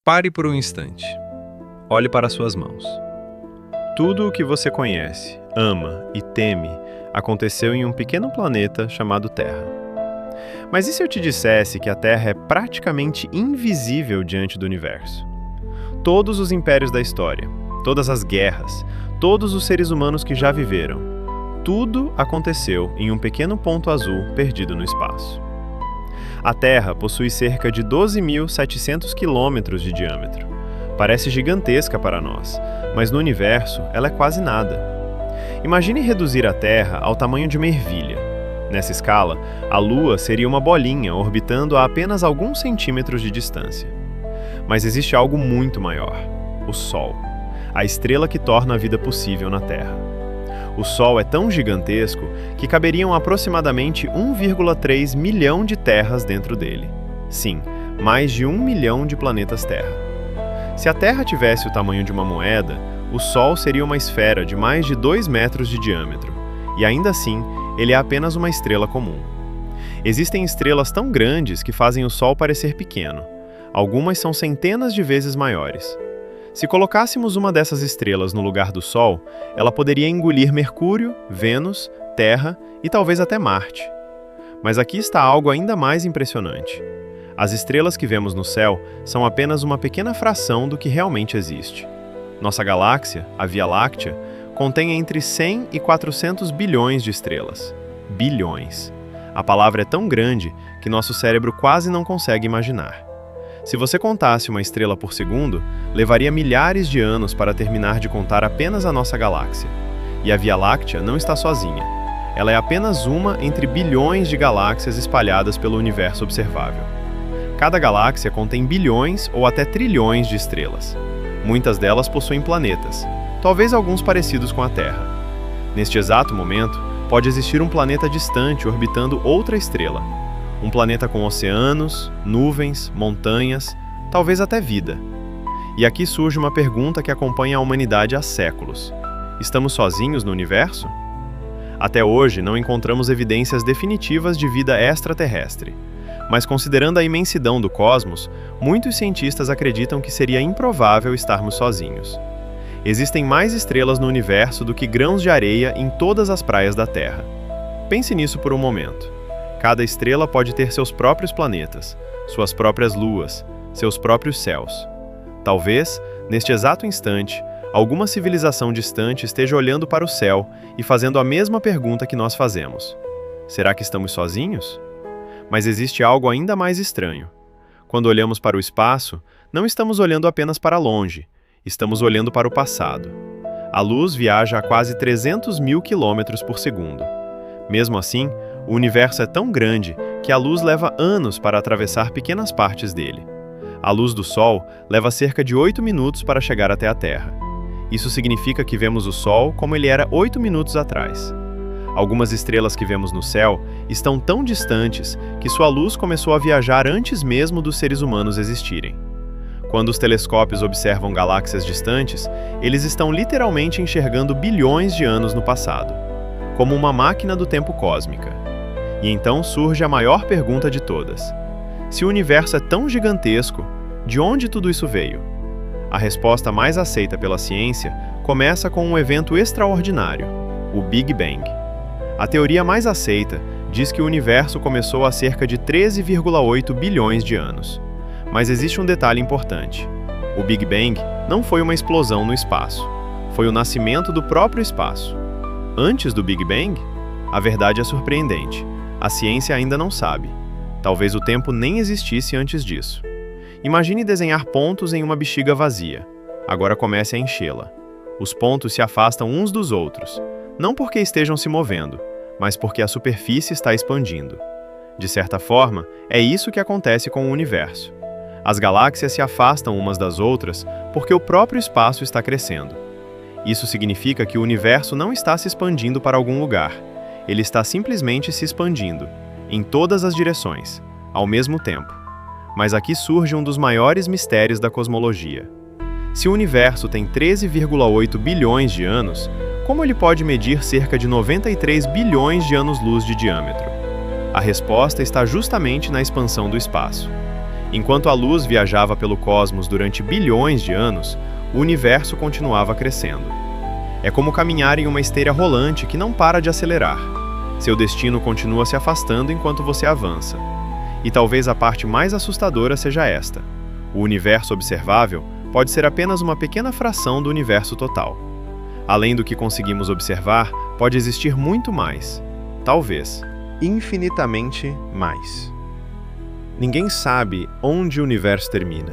Pare por um instante. Olhe para suas mãos. Tudo o que você conhece, ama e teme aconteceu em um pequeno planeta chamado Terra. Mas e se eu te dissesse que a Terra é praticamente invisível diante do universo? Todos os impérios da história, todas as guerras, todos os seres humanos que já viveram, tudo aconteceu em um pequeno ponto azul perdido no espaço. A Terra possui cerca de 12.700 quilômetros de diâmetro. Parece gigantesca para nós, mas no universo ela é quase nada. Imagine reduzir a Terra ao tamanho de uma ervilha. Nessa escala, a Lua seria uma bolinha orbitando a apenas alguns centímetros de distância. Mas existe algo muito maior: o Sol, a estrela que torna a vida possível na Terra. O Sol é tão gigantesco que caberiam aproximadamente 1,3 milhão de terras dentro dele. Sim, mais de 1 milhão de planetas Terra. Se a Terra tivesse o tamanho de uma moeda, o Sol seria uma esfera de mais de 2 metros de diâmetro, e ainda assim, ele é apenas uma estrela comum. Existem estrelas tão grandes que fazem o Sol parecer pequeno. Algumas são centenas de vezes maiores. Se colocássemos uma dessas estrelas no lugar do Sol, ela poderia engolir Mercúrio, Vênus, Terra e talvez até Marte. Mas aqui está algo ainda mais impressionante. As estrelas que vemos no céu são apenas uma pequena fração do que realmente existe. Nossa galáxia, a Via Láctea, contém entre 100 e 400 bilhões de estrelas. Bilhões. A palavra é tão grande que nosso cérebro quase não consegue imaginar. Se você contasse uma estrela por segundo, levaria milhares de anos para terminar de contar apenas a nossa galáxia. E a Via Láctea não está sozinha. Ela é apenas uma entre bilhões de galáxias espalhadas pelo universo observável. Cada galáxia contém bilhões ou até trilhões de estrelas. Muitas delas possuem planetas, talvez alguns parecidos com a Terra. Neste exato momento, pode existir um planeta distante orbitando outra estrela. Um planeta com oceanos, nuvens, montanhas, talvez até vida. E aqui surge uma pergunta que acompanha a humanidade há séculos. Estamos sozinhos no universo? Até hoje, não encontramos evidências definitivas de vida extraterrestre. Mas considerando a imensidão do cosmos, muitos cientistas acreditam que seria improvável estarmos sozinhos. Existem mais estrelas no universo do que grãos de areia em todas as praias da Terra. Pense nisso por um momento. Cada estrela pode ter seus próprios planetas, suas próprias luas, seus próprios céus. Talvez, neste exato instante, alguma civilização distante esteja olhando para o céu e fazendo a mesma pergunta que nós fazemos. Será que estamos sozinhos? Mas existe algo ainda mais estranho. Quando olhamos para o espaço, não estamos olhando apenas para longe, estamos olhando para o passado. A luz viaja a quase 300 mil quilômetros por segundo. Mesmo assim, o universo é tão grande que a luz leva anos para atravessar pequenas partes dele. A luz do Sol leva cerca de 8 minutos para chegar até a Terra. Isso significa que vemos o Sol como ele era 8 minutos atrás. Algumas estrelas que vemos no céu estão tão distantes que sua luz começou a viajar antes mesmo dos seres humanos existirem. Quando os telescópios observam galáxias distantes, eles estão literalmente enxergando bilhões de anos no passado, como uma máquina do tempo cósmica. E então surge a maior pergunta de todas. Se o universo é tão gigantesco, de onde tudo isso veio? A resposta mais aceita pela ciência começa com um evento extraordinário, o Big Bang. A teoria mais aceita diz que o universo começou há cerca de 13,8 bilhões de anos. Mas existe um detalhe importante. O Big Bang não foi uma explosão no espaço. Foi o nascimento do próprio espaço. Antes do Big Bang? A verdade é surpreendente. A ciência ainda não sabe. Talvez o tempo nem existisse antes disso. Imagine desenhar pontos em uma bexiga vazia. Agora comece a enchê-la. Os pontos se afastam uns dos outros, não porque estejam se movendo, mas porque a superfície está expandindo. De certa forma, é isso que acontece com o universo. As galáxias se afastam umas das outras porque o próprio espaço está crescendo. Isso significa que o universo não está se expandindo para algum lugar. Ele está simplesmente se expandindo, em todas as direções, ao mesmo tempo. Mas aqui surge um dos maiores mistérios da cosmologia. Se o universo tem 13,8 bilhões de anos, como ele pode medir cerca de 93 bilhões de anos-luz de diâmetro? A resposta está justamente na expansão do espaço. Enquanto a luz viajava pelo cosmos durante bilhões de anos, o universo continuava crescendo. É como caminhar em uma esteira rolante que não para de acelerar. Seu destino continua se afastando enquanto você avança. E talvez a parte mais assustadora seja esta: o universo observável pode ser apenas uma pequena fração do universo total. Além do que conseguimos observar, pode existir muito mais. Talvez infinitamente mais. Ninguém sabe onde o universo termina.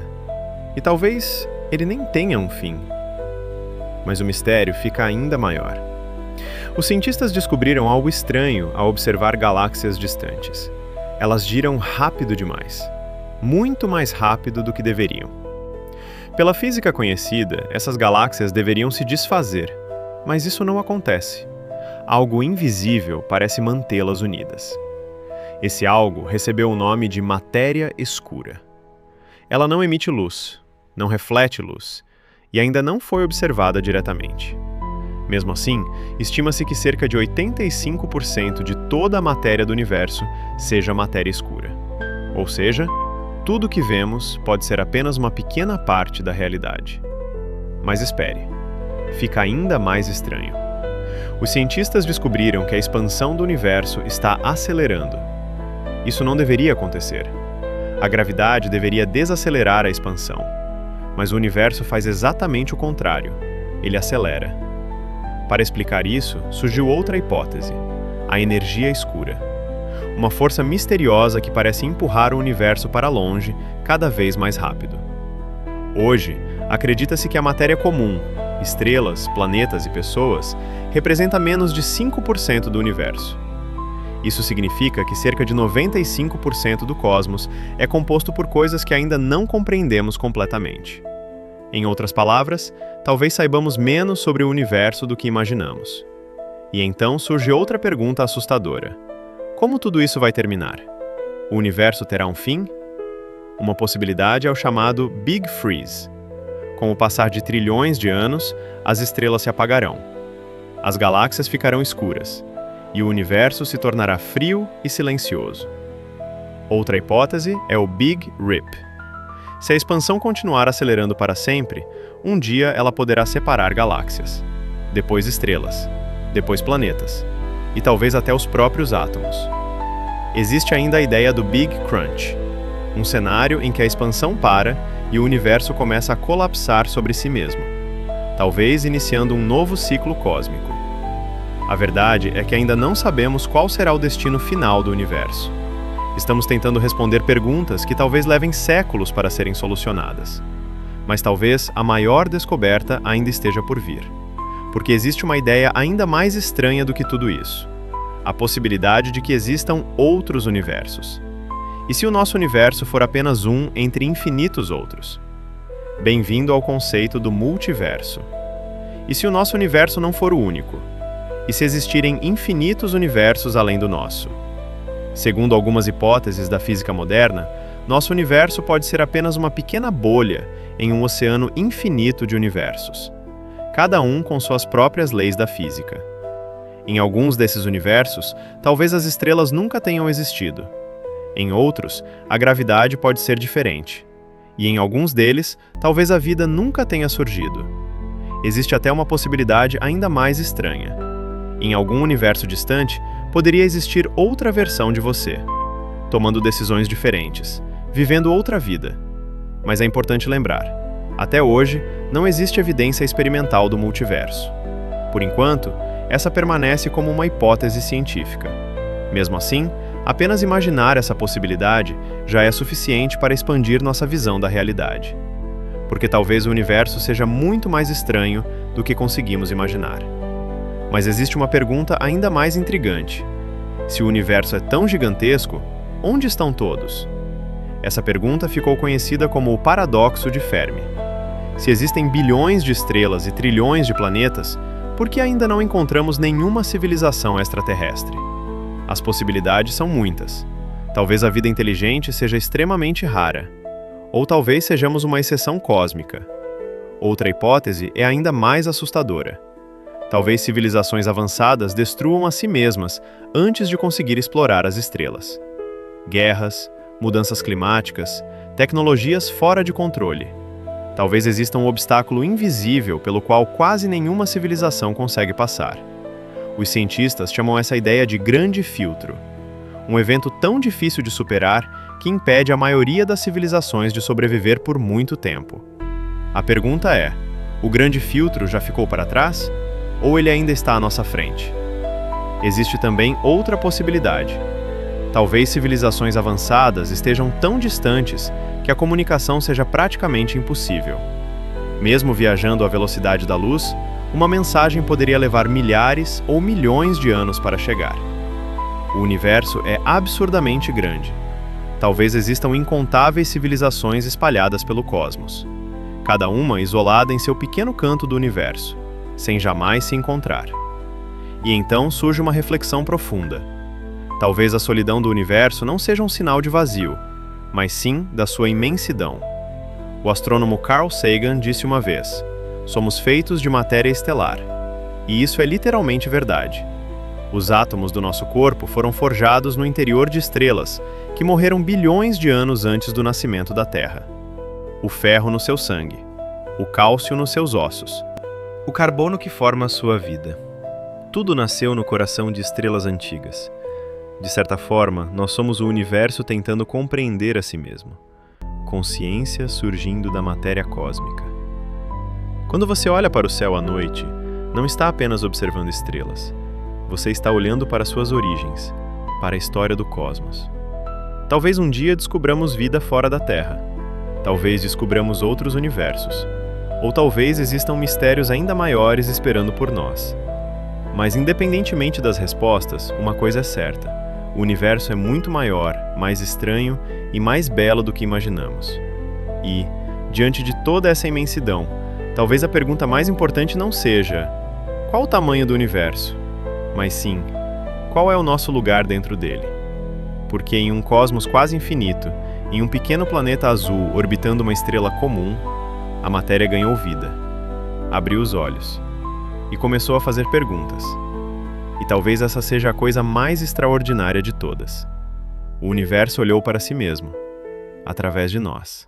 E talvez ele nem tenha um fim. Mas o mistério fica ainda maior. Os cientistas descobriram algo estranho ao observar galáxias distantes. Elas giram rápido demais. Muito mais rápido do que deveriam. Pela física conhecida, essas galáxias deveriam se desfazer, mas isso não acontece. Algo invisível parece mantê-las unidas. Esse algo recebeu o nome de matéria escura. Ela não emite luz, não reflete luz, e ainda não foi observada diretamente. Mesmo assim, estima-se que cerca de 85% de toda a matéria do universo seja matéria escura. Ou seja, tudo o que vemos pode ser apenas uma pequena parte da realidade. Mas espere, fica ainda mais estranho. Os cientistas descobriram que a expansão do universo está acelerando. Isso não deveria acontecer. A gravidade deveria desacelerar a expansão. Mas o universo faz exatamente o contrário. Ele acelera. Para explicar isso, surgiu outra hipótese: a energia escura. Uma força misteriosa que parece empurrar o universo para longe, cada vez mais rápido. Hoje, acredita-se que a matéria comum, estrelas, planetas e pessoas, representa menos de 5% do universo. Isso significa que cerca de 95% do cosmos é composto por coisas que ainda não compreendemos completamente. Em outras palavras, talvez saibamos menos sobre o universo do que imaginamos. E então surge outra pergunta assustadora: como tudo isso vai terminar? O universo terá um fim? Uma possibilidade é o chamado Big Freeze. Com o passar de trilhões de anos, as estrelas se apagarão. As galáxias ficarão escuras, e o universo se tornará frio e silencioso. Outra hipótese é o Big Rip. Se a expansão continuar acelerando para sempre, um dia ela poderá separar galáxias, depois estrelas, depois planetas, e talvez até os próprios átomos. Existe ainda a ideia do Big Crunch, um cenário em que a expansão para e o universo começa a colapsar sobre si mesmo, talvez iniciando um novo ciclo cósmico. A verdade é que ainda não sabemos qual será o destino final do universo. Estamos tentando responder perguntas que talvez levem séculos para serem solucionadas. Mas talvez a maior descoberta ainda esteja por vir. Porque existe uma ideia ainda mais estranha do que tudo isso: a possibilidade de que existam outros universos. E se o nosso universo for apenas um entre infinitos outros? Bem-vindo ao conceito do multiverso. E se o nosso universo não for o único? E se existirem infinitos universos além do nosso? Segundo algumas hipóteses da física moderna, nosso universo pode ser apenas uma pequena bolha em um oceano infinito de universos, cada um com suas próprias leis da física. Em alguns desses universos, talvez as estrelas nunca tenham existido. Em outros, a gravidade pode ser diferente. E em alguns deles, talvez a vida nunca tenha surgido. Existe até uma possibilidade ainda mais estranha. Em algum universo distante, poderia existir outra versão de você, tomando decisões diferentes, vivendo outra vida. Mas é importante lembrar, até hoje, não existe evidência experimental do multiverso. Por enquanto, essa permanece como uma hipótese científica. Mesmo assim, apenas imaginar essa possibilidade já é suficiente para expandir nossa visão da realidade. Porque talvez o universo seja muito mais estranho do que conseguimos imaginar. Mas existe uma pergunta ainda mais intrigante. Se o universo é tão gigantesco, onde estão todos? Essa pergunta ficou conhecida como o paradoxo de Fermi. Se existem bilhões de estrelas e trilhões de planetas, por que ainda não encontramos nenhuma civilização extraterrestre? As possibilidades são muitas. Talvez a vida inteligente seja extremamente rara. Ou talvez sejamos uma exceção cósmica. Outra hipótese é ainda mais assustadora. Talvez civilizações avançadas destruam a si mesmas antes de conseguir explorar as estrelas. Guerras, mudanças climáticas, tecnologias fora de controle. Talvez exista um obstáculo invisível pelo qual quase nenhuma civilização consegue passar. Os cientistas chamam essa ideia de grande filtro, um evento tão difícil de superar que impede a maioria das civilizações de sobreviver por muito tempo. A pergunta é: o grande filtro já ficou para trás? Ou ele ainda está à nossa frente? Existe também outra possibilidade. Talvez civilizações avançadas estejam tão distantes que a comunicação seja praticamente impossível. Mesmo viajando à velocidade da luz, uma mensagem poderia levar milhares ou milhões de anos para chegar. O universo é absurdamente grande. Talvez existam incontáveis civilizações espalhadas pelo cosmos, cada uma isolada em seu pequeno canto do universo, sem jamais se encontrar. E então surge uma reflexão profunda. Talvez a solidão do universo não seja um sinal de vazio, mas sim da sua imensidão. O astrônomo Carl Sagan disse uma vez: "Somos feitos de matéria estelar." E isso é literalmente verdade. Os átomos do nosso corpo foram forjados no interior de estrelas que morreram bilhões de anos antes do nascimento da Terra. O ferro no seu sangue, o cálcio nos seus ossos, o carbono que forma a sua vida. Tudo nasceu no coração de estrelas antigas. De certa forma, nós somos o universo tentando compreender a si mesmo. Consciência surgindo da matéria cósmica. Quando você olha para o céu à noite, não está apenas observando estrelas. Você está olhando para suas origens, para a história do cosmos. Talvez um dia descubramos vida fora da Terra. Talvez descubramos outros universos. Ou talvez existam mistérios ainda maiores esperando por nós. Mas independentemente das respostas, uma coisa é certa: o universo é muito maior, mais estranho e mais belo do que imaginamos. E, diante de toda essa imensidão, talvez a pergunta mais importante não seja: qual o tamanho do universo? Mas sim, qual é o nosso lugar dentro dele? Porque em um cosmos quase infinito, em um pequeno planeta azul orbitando uma estrela comum, a matéria ganhou vida, abriu os olhos e começou a fazer perguntas. E talvez essa seja a coisa mais extraordinária de todas. O universo olhou para si mesmo, através de nós.